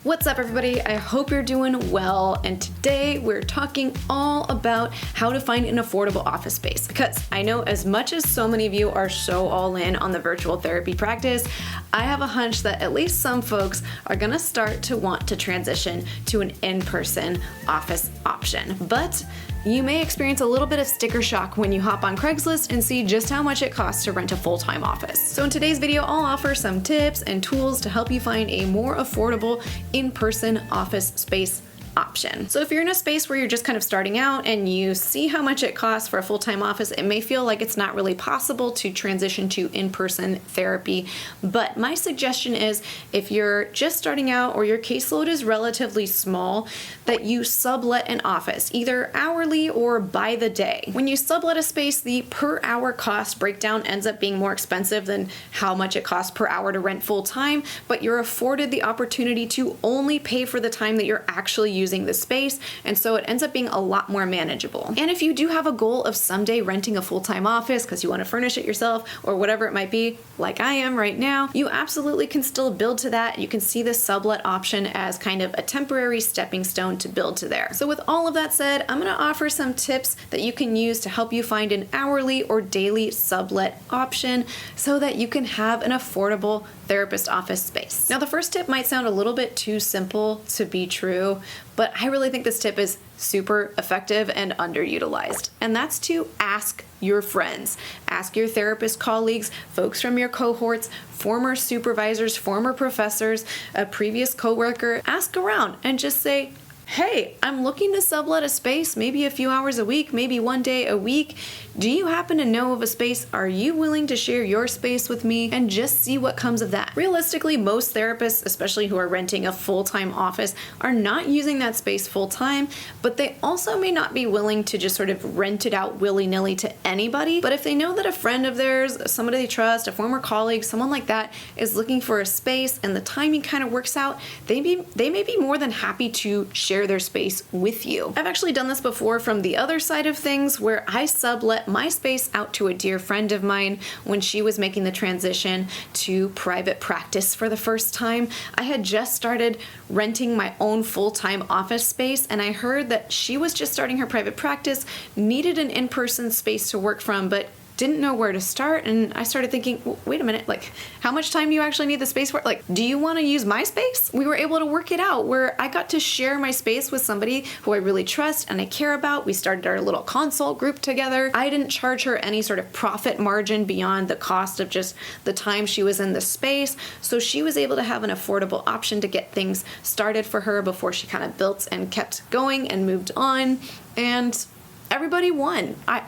What's up, everybody? I hope you're doing well, and today we're talking all about how to find an affordable office space, because I know as much as so many of you are so all in on the virtual therapy practice, I have a hunch that at least some folks are gonna start to want to transition to an in-person office option. But you may experience a little bit of sticker shock when you hop on Craigslist and see just how much it costs to rent a full-time office. So in today's video, I'll offer some tips and tools to help you find a more affordable in-person office space option. So if you're in a space where you're just kind of starting out and you see how much it costs for a full-time office, it may feel like it's not really possible to transition to in-person therapy. But my suggestion is, if you're just starting out or your caseload is relatively small, that you sublet an office, either hourly or by the day. When you sublet a space, the per hour cost breakdown ends up being more expensive than how much it costs per hour to rent full-time, but you're afforded the opportunity to only pay for the time that you're actually using the space, and so it ends up being a lot more manageable. And if you do have a goal of someday renting a full-time office because you want to furnish it yourself or whatever it might be, like I am right now, you absolutely can still build to that. You can see the sublet option as kind of a temporary stepping stone to build to there. So with all of that said, I'm going to offer some tips that you can use to help you find an hourly or daily sublet option so that you can have an affordable therapist office space. Now, the first tip might sound a little bit too simple to be true, but I really think this tip is super effective and underutilized. And that's to ask your friends. Ask your therapist colleagues, folks from your cohorts, former supervisors, former professors, a previous coworker. Ask around and just say, hey, I'm looking to sublet a space, maybe a few hours a week, maybe one day a week. Do you happen to know of a space? Are you willing to share your space with me? And just see what comes of that. Realistically, most therapists, especially who are renting a full-time office, are not using that space full-time, but they also may not be willing to just sort of rent it out willy-nilly to anybody. But if they know that a friend of theirs, somebody they trust, a former colleague, someone like that is looking for a space and the timing kind of works out, they may be more than happy to share their space with you. I've actually done this before from the other side of things, where I sublet my space out to a dear friend of mine when she was making the transition to private practice for the first time. I had just started renting my own full-time office space, and I heard that she was just starting her private practice, needed an in-person space to work from, but didn't know where to start. And I started thinking, wait a minute, like, how much time do you actually need the space for? Like, do you want to use my space? We were able to work it out where I got to share my space with somebody who I really trust and I care about. We started our little consult group together. I didn't charge her any sort of profit margin beyond the cost of just the time she was in the space. So she was able to have an affordable option to get things started for her before she kind of built and kept going and moved on. And everybody won. I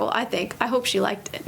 hope she liked it.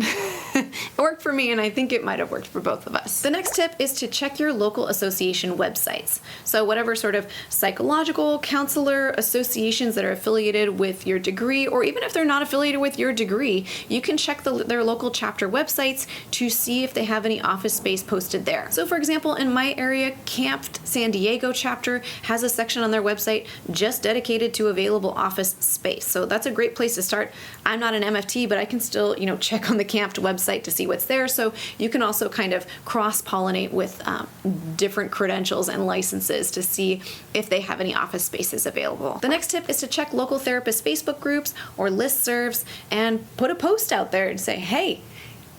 It worked for me, and I think it might have worked for both of us. The next tip is to check your local association websites. So whatever sort of psychological, counselor associations that are affiliated with your degree, or even if they're not affiliated with your degree, you can check their local chapter websites to see if they have any office space posted there. So for example, in my area, Camp San Diego chapter has a section on their website just dedicated to available office space. So that's a great place to start. I'm not an MFT, but I can still, check on the Camp website to see what's there. So you can also kind of cross-pollinate with different credentials and licenses to see if they have any office spaces available. The next tip is to check local therapist Facebook groups or listservs and put a post out there and say, hey,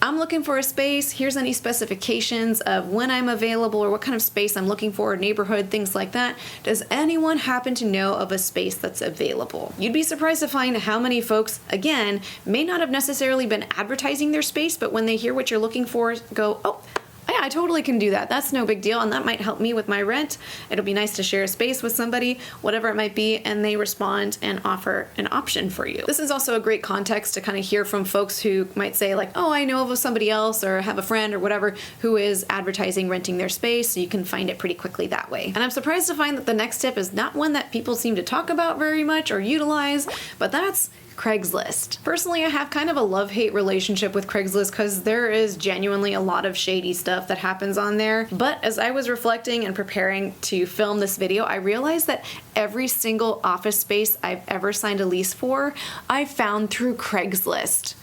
I'm looking for a space. Here's any specifications of when I'm available or what kind of space I'm looking for, neighborhood, things like that. Does anyone happen to know of a space that's available? You'd be surprised to find how many folks, again, may not have necessarily been advertising their space, but when they hear what you're looking for, go, oh, yeah, I totally can do that. That's no big deal, and that might help me with my rent. It'll be nice to share a space with somebody, whatever it might be, and they respond and offer an option for you. This is also a great context to kind of hear from folks who might say like, oh, I know of somebody else or have a friend or whatever who is advertising renting their space, so you can find it pretty quickly that way. And I'm surprised to find that the next tip is not one that people seem to talk about very much or utilize, but that's Craigslist. Personally, I have kind of a love-hate relationship with Craigslist because there is genuinely a lot of shady stuff that happens on there. But as I was reflecting and preparing to film this video, I realized that every single office space I've ever signed a lease for, I found through Craigslist.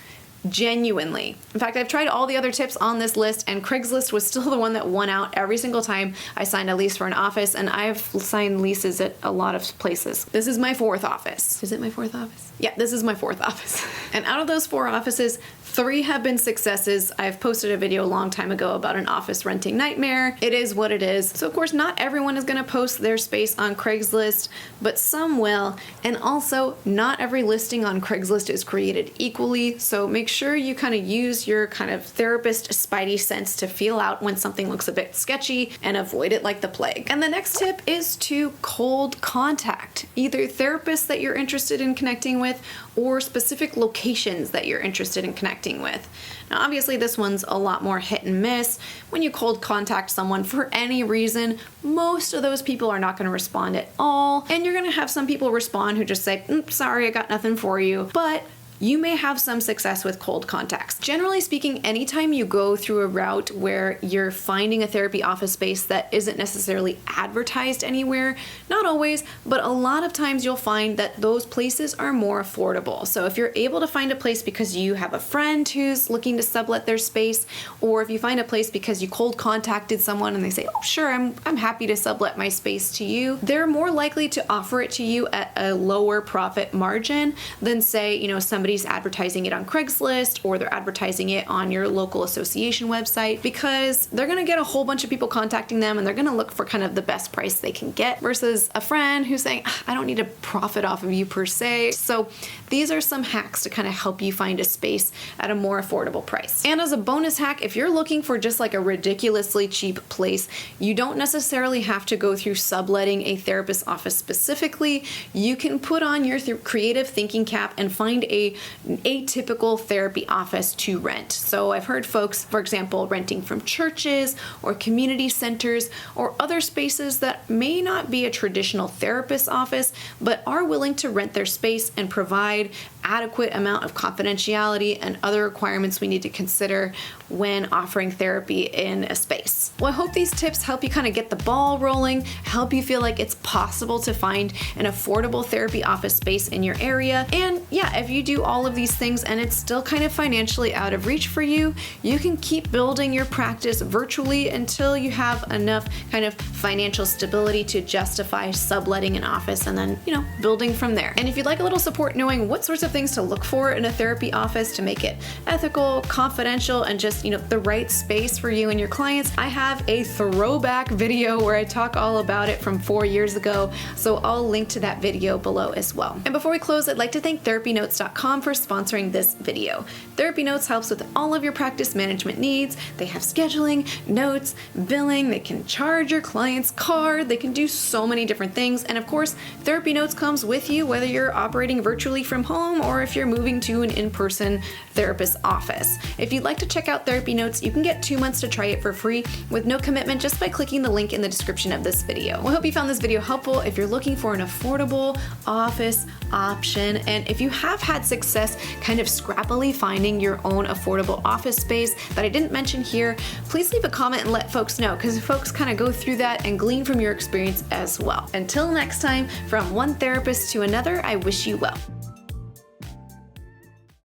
Genuinely. In fact, I've tried all the other tips on this list, and Craigslist was still the one that won out every single time I signed a lease for an office, and I've signed leases at a lot of places. This is my 4th office. Is it my 4th office? Yeah, this is my 4th office. And out of those 4 offices, 3 have been successes. I've posted a video a long time ago about an office renting nightmare. It is what it is. So of course, not everyone is gonna post their space on Craigslist, but some will. And also, not every listing on Craigslist is created equally. So make sure you kind of use your kind of therapist spidey sense to feel out when something looks a bit sketchy and avoid it like the plague. And the next tip is to cold contact either therapists that you're interested in connecting with or specific locations that you're interested in connecting with. Now, obviously, this one's a lot more hit and miss. When you cold contact someone for any reason, most of those people are not going to respond at all. And you're going to have some people respond who just say, sorry, I got nothing for you. But you may have some success with cold contacts. Generally speaking, anytime you go through a route where you're finding a therapy office space that isn't necessarily advertised anywhere, not always, but a lot of times you'll find that those places are more affordable. So if you're able to find a place because you have a friend who's looking to sublet their space, or if you find a place because you cold contacted someone and they say, oh sure, I'm happy to sublet my space to you, they're more likely to offer it to you at a lower profit margin than say, somebody's advertising it on Craigslist or they're advertising it on your local association website, because they're going to get a whole bunch of people contacting them and they're going to look for kind of the best price they can get versus a friend who's saying, I don't need to profit off of you per se. So these are some hacks to kind of help you find a space at a more affordable price. And as a bonus hack, if you're looking for just like a ridiculously cheap place, you don't necessarily have to go through subletting a therapist office specifically. You can put on your creative thinking cap and find an atypical therapy office to rent. So I've heard folks, for example, renting from churches or community centers or other spaces that may not be a traditional therapist office, but are willing to rent their space and provide adequate amount of confidentiality and other requirements we need to consider when offering therapy in a space. Well, I hope these tips help you kind of get the ball rolling, help you feel like it's possible to find an affordable therapy office space in your area. And yeah, if you do all of these things and it's still kind of financially out of reach for you, you can keep building your practice virtually until you have enough kind of financial stability to justify subletting an office and then, building from there. And if you'd like a little support knowing what sorts of things to look for in a therapy office to make it ethical, confidential, and just, the right space for you and your clients, I have a throwback video where I talk all about it from 4 years ago. So I'll link to that video below as well. And before we close, I'd like to thank TherapyNotes.com for sponsoring this video. TherapyNotes helps with all of your practice management needs. They have scheduling, notes, billing, they can charge your client's card, they can do so many different things. And of course, TherapyNotes comes with you whether you're operating virtually from home or if you're moving to an in-person therapist office. If you'd like to check out TherapyNotes, you can get 2 months to try it for free with no commitment just by clicking the link in the description of this video. Well, I hope you found this video helpful if you're looking for an affordable office option. And if you have had success kind of scrappily finding your own affordable office space that I didn't mention here, please leave a comment and let folks know, because folks kind of go through that and glean from your experience as well. Until next time, from one therapist to another, I wish you well.